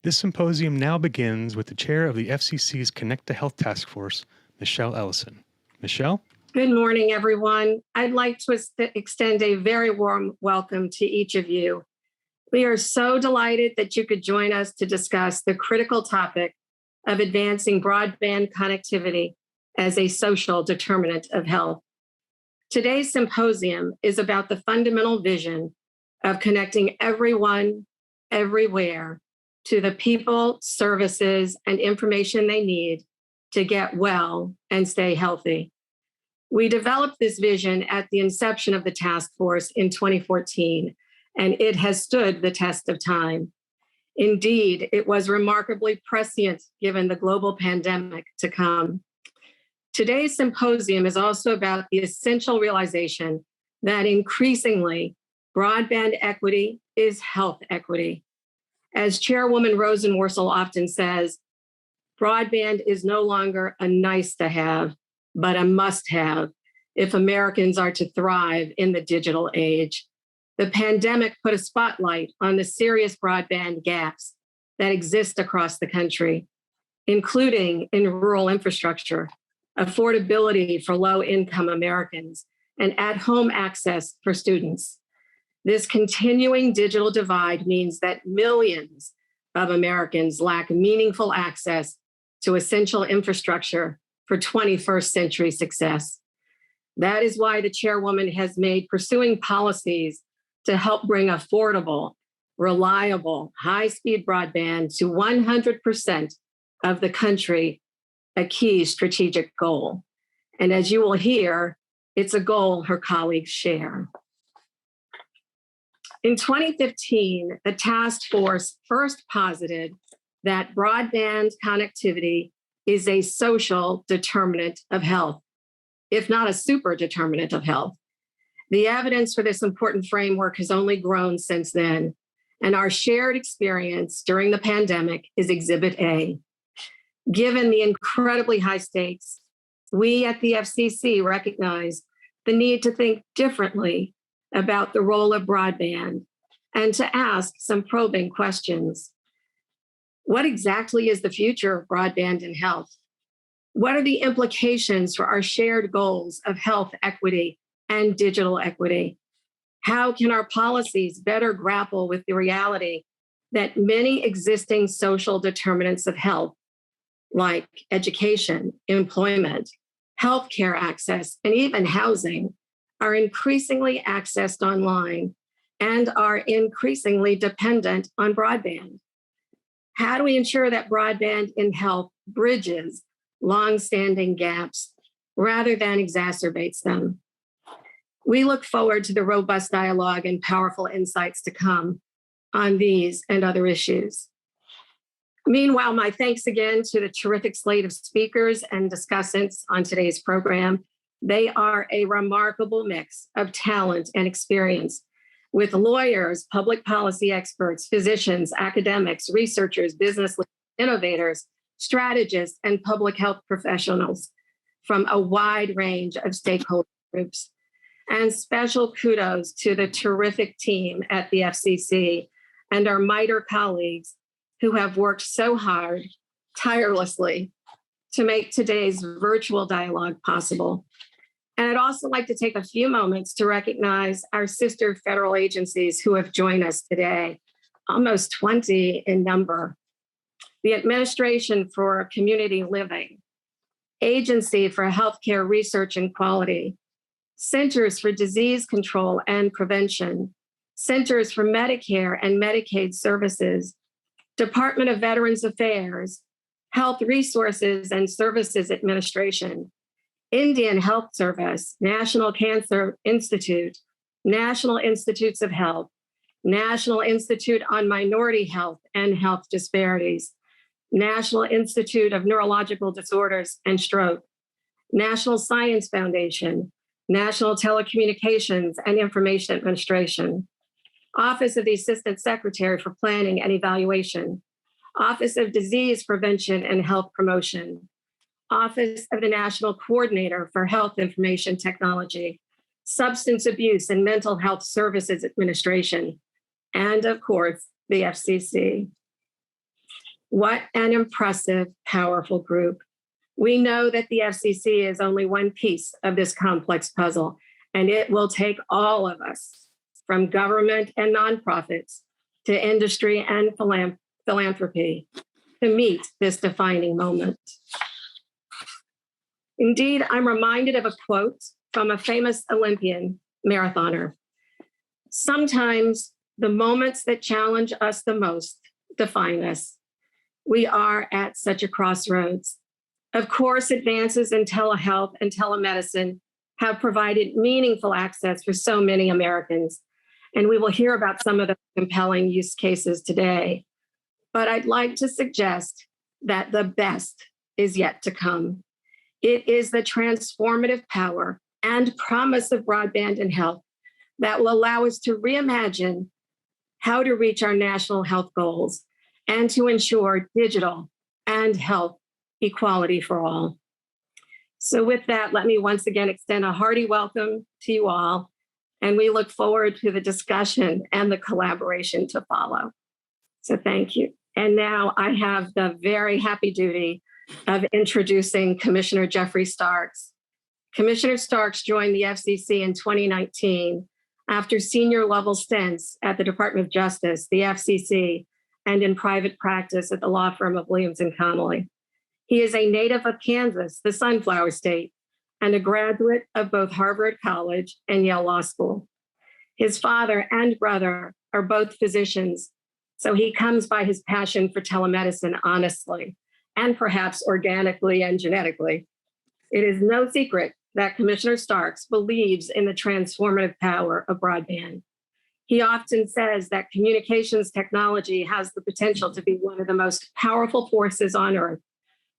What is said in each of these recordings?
This symposium now begins with the chair of the FCC's Connect to Health Task Force, Michelle Ellison. Michelle? Good morning, everyone. I'd like to extend a very warm welcome to each of you. We are so delighted that you could join us to discuss the critical topic of advancing broadband connectivity as a social determinant of health. Today's symposium is about the fundamental vision of connecting everyone, everywhere, to the people, services, and information they need to get well and stay healthy. We developed this vision at the inception of the task force in 2014, and it has stood the test of time. Indeed, it was remarkably prescient given the global pandemic to come. Today's symposium is also about the essential realization that increasingly broadband equity is health equity. As Chairwoman Rosenworcel often says, broadband is no longer a nice to have, but a must have if Americans are to thrive in the digital age. The pandemic put a spotlight on the serious broadband gaps that exist across the country, including in rural infrastructure, affordability for low-income Americans, and at-home access for students. This continuing digital divide means that millions of Americans lack meaningful access to essential infrastructure for 21st century success. That is why the chairwoman has made pursuing policies to help bring affordable, reliable, high-speed broadband to 100% of the country a key strategic goal. And as you will hear, it's a goal her colleagues share. In 2015, the task force first posited that broadband connectivity is a social determinant of health, if not a super determinant of health. The evidence for this important framework has only grown since then, and our shared experience during the pandemic is Exhibit A. Given the incredibly high stakes, we at the FCC recognize the need to think differently about the role of broadband and to ask some probing questions. What exactly is the future of broadband in health? What are the implications for our shared goals of health equity and digital equity? How can our policies better grapple with the reality that many existing social determinants of health, like education, employment, healthcare access, and even housing, are increasingly accessed online and are increasingly dependent on broadband? How do we ensure that broadband in health bridges long-standing gaps rather than exacerbates them? We look forward to the robust dialogue and powerful insights to come on these and other issues. Meanwhile, my thanks again to the terrific slate of speakers and discussants on today's program. They are a remarkable mix of talent and experience, with lawyers, public policy experts, physicians, academics, researchers, business leaders, innovators, strategists, and public health professionals from a wide range of stakeholder groups. And special kudos to the terrific team at the FCC and our MITRE colleagues who have worked so hard, tirelessly, to make today's virtual dialogue possible. And I'd also like to take a few moments to recognize our sister federal agencies who have joined us today, almost 20 in number. The Administration for Community Living, Agency for Healthcare Research and Quality, Centers for Disease Control and Prevention, Centers for Medicare and Medicaid Services, Department of Veterans Affairs, Health Resources and Services Administration, Indian Health Service, National Cancer Institute, National Institutes of Health, National Institute on Minority Health and Health Disparities, National Institute of Neurological Disorders and Stroke, National Science Foundation, National Telecommunications and Information Administration, Office of the Assistant Secretary for Planning and Evaluation, Office of Disease Prevention and Health Promotion, Office of the National Coordinator for Health Information Technology, Substance Abuse and Mental Health Services Administration, and of course, the FCC. What an impressive, powerful group. We know that the FCC is only one piece of this complex puzzle, and it will take all of us, from government and nonprofits to industry and philanthropy, to meet this defining moment. Indeed, I'm reminded of a quote from a famous Olympian marathoner. Sometimes the moments that challenge us the most define us. We are at such a crossroads. Of course, advances in telehealth and telemedicine have provided meaningful access for so many Americans, and we will hear about some of the compelling use cases today. But I'd like to suggest that the best is yet to come. It is the transformative power and promise of broadband and health that will allow us to reimagine how to reach our national health goals and to ensure digital and health equality for all. So with that, let me once again extend a hearty welcome to you all, and we look forward to the discussion and the collaboration to follow. So thank you. And now I have the very happy duty of introducing Commissioner Jeffrey Starks. Commissioner Starks joined the FCC in 2019 after senior level stints at the Department of Justice, the FCC, and in private practice at the law firm of Williams and Connolly. He is a native of Kansas, the Sunflower State, and a graduate of both Harvard College and Yale Law School. His father and brother are both physicians, so he comes by his passion for telemedicine honestly, and perhaps organically and genetically. It is no secret that Commissioner Starks believes in the transformative power of broadband. He often says that communications technology has the potential to be one of the most powerful forces on earth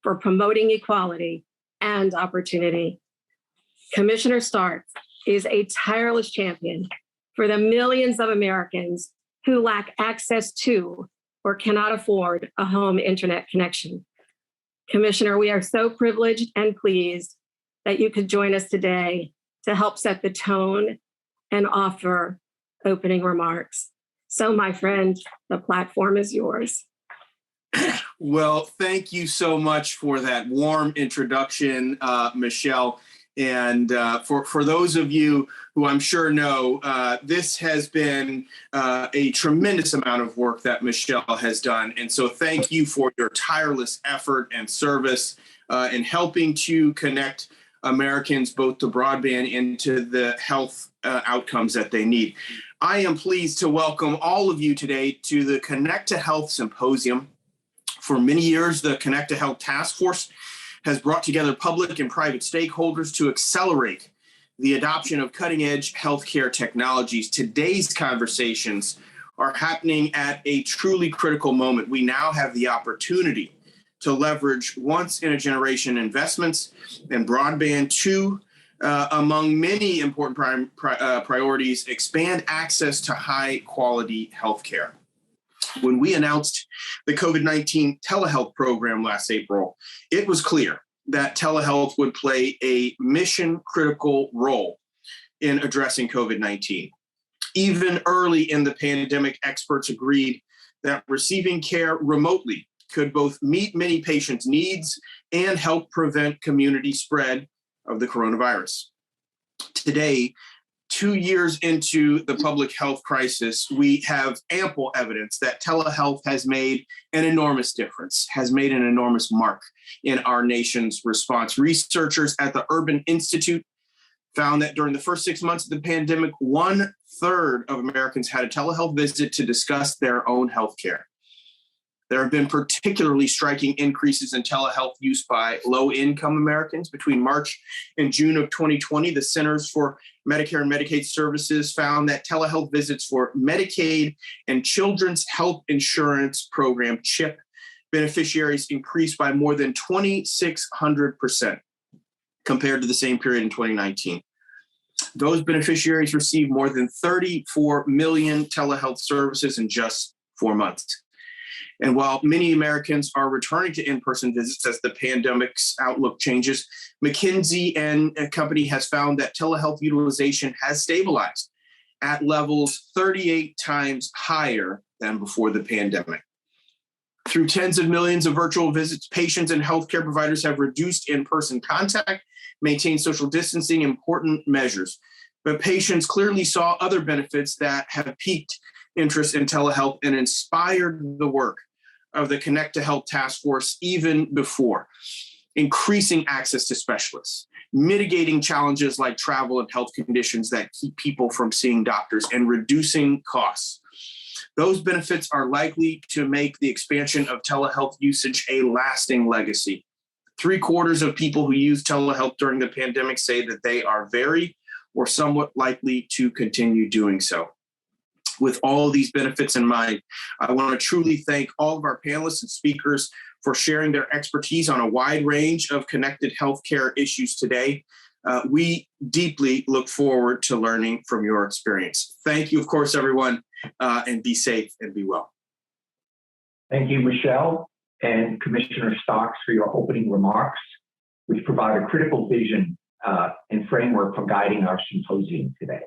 for promoting equality and opportunity. Commissioner Starks is a tireless champion for the millions of Americans who lack access to or cannot afford a home internet connection. Commissioner, we are so privileged and pleased that you could join us today to help set the tone and offer opening remarks. So, my friend, the platform is yours. Well, thank you so much for that warm introduction, Michelle. And for those of you who I'm sure know, this has been a tremendous amount of work that Michelle has done. And so thank you for your tireless effort and service in helping to connect Americans both to broadband and to the health outcomes that they need. I am pleased to welcome all of you today to the Connect to Health Symposium. For many years, the Connect to Health Task Force has brought together public and private stakeholders to accelerate the adoption of cutting-edge healthcare technologies. Today's conversations are happening at a truly critical moment. We now have the opportunity to leverage once-in-a-generation investments in broadband to, among many important priorities, expand access to high-quality healthcare. When we announced the COVID-19 telehealth program last April, it was clear that telehealth would play a mission-critical role in addressing COVID-19. Even early in the pandemic, experts agreed that receiving care remotely could both meet many patients' needs and help prevent community spread of the coronavirus. Today, 2 years into the public health crisis, we have ample evidence that telehealth has made an enormous difference, has made an enormous mark in our nation's response. Researchers at the Urban Institute found that during the first 6 months of the pandemic, 1/3 of Americans had a telehealth visit to discuss their own health care. There have been particularly striking increases in telehealth use by low-income Americans. Between March and June of 2020, the Centers for Medicare and Medicaid Services found that telehealth visits for Medicaid and Children's Health Insurance Program, CHIP, beneficiaries increased by more than 2,600% compared to the same period in 2019. Those beneficiaries received more than 34 million telehealth services in just 4 months. And while many Americans are returning to in-person visits as the pandemic's outlook changes, McKinsey and company has found that telehealth utilization has stabilized at levels 38 times higher than before the pandemic. Through tens of millions of virtual visits, patients and healthcare providers have reduced in-person contact, maintained social distancing, important measures. But patients clearly saw other benefits that have piqued interest in telehealth and inspired the work of the Connect to Health Task Force even before. Increasing access to specialists, mitigating challenges like travel and health conditions that keep people from seeing doctors, and reducing costs. Those benefits are likely to make the expansion of telehealth usage a lasting legacy. 3/4 of people who use telehealth during the pandemic say that they are very or somewhat likely to continue doing so. With all of these benefits in mind, I want to truly thank all of our panelists and speakers for sharing their expertise on a wide range of connected healthcare issues today. We deeply look forward to learning from your experience. Thank you, of course, everyone, and be safe and be well. Thank you, Michelle and Commissioner Stocks, for your opening remarks, which provide a critical vision and framework for guiding our symposium today.